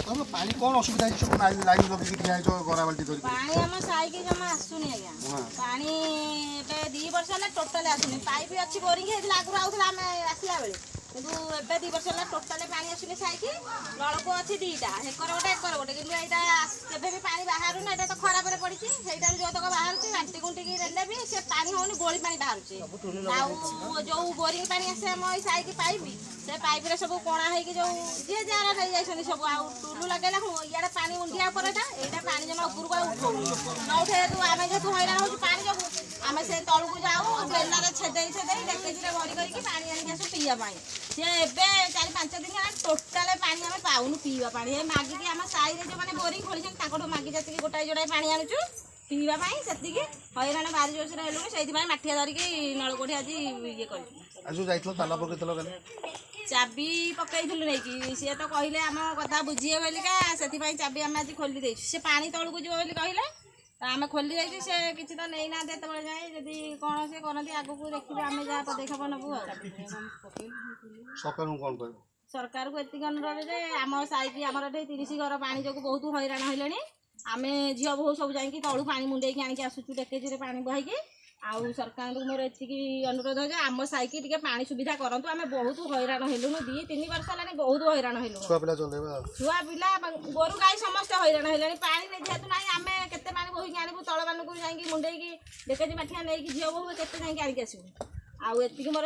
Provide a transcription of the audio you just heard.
हम पानी कौन असुविधा है सब लाइन लगे ठिया है जो गरा बाल्टी धरि पानी हम साई के जमा आसुनी आज्ञा पानी बे 2 वर्ष होला टोटल आसुनी पाइप अच्छी बोरिंग है लागू आउथला हम आसला बेले किंतु एबे 2 वर्ष होला टोटल पानी आसुनी साई की नलको अछि दीटा हेकर गोटे किंतु एटा केबे भी पानी बाहरु ना एटा तो खराब रे पड़ी छी सेटा जो तक बाहर छी घंटी गुंटी की रेले भी से पानी होनी गोली पानी बाहर छी आउ जो बोरिंग पानी आसे हम साई की पाइप से पाइप रे सब कोणा है कि जो जे जारा रही जाइछनी सब आउ टुलु लगेला इयाडे पानी उंडिया परेटा एटा पानी जमा ऊपर को उठो न उठे तू आमे जे तू हैरान हो पानी जो आमे से तळु को जाऊ बेला रे छेदेई डेकेजी रे भरी करके पानी आनी आसु पिया पानी से एबे 4-5 दिन आ टोटल पानी आमे पाउनु पिया पानी हे मागी कि आम साई रे जो माने बोरिंग खोली ताकटो मागी जाति कि गोटाई जोड़ाई पानी आनुचु पीवा पाई सेति कि हैरान बारी जोर से हेलु सेति पाई माठिया धरि कि नळकोठी आज ये करी आज जाइतलो ताला पकेतलो गले चाबी पकईलु नहीं कि सी तो कहले आम कथा बुझे बोलिका से चाबी आम आज खोली दे से पानी तौल को जी कहले आम खोली जाइए से किसी तो नहीं ना देते जाए जदि कौन से करती आग को देखिए आम जहाँ पदक्षेप नबू सरकार को एति अनुरोध जे आम साई आमर 30 घर पानी जो बहुत हैरान हेले आम झील बोहू सब जाकि तलू पानी मुंडे आनिक आसुचु डेकेजी पानी बहाई आउ सरकार को मोर एति अनुरोध है आम साइकी टिके पानी सुविधा करंतु आमे बहुत हैरान हेलुनु 2-3 वर्ष लानी बहुत हैरान हेलु छुआ पिला गोरु गाई समस्त हैरान हेलानी पानी ने जेतु नाही आमे केते पानी बोही के आनिबु तळ मान को जाई मुंडे की डेकेजी माठिया नै की झियो बहु केते जाई के आनिक आसिबु आउ एति मोर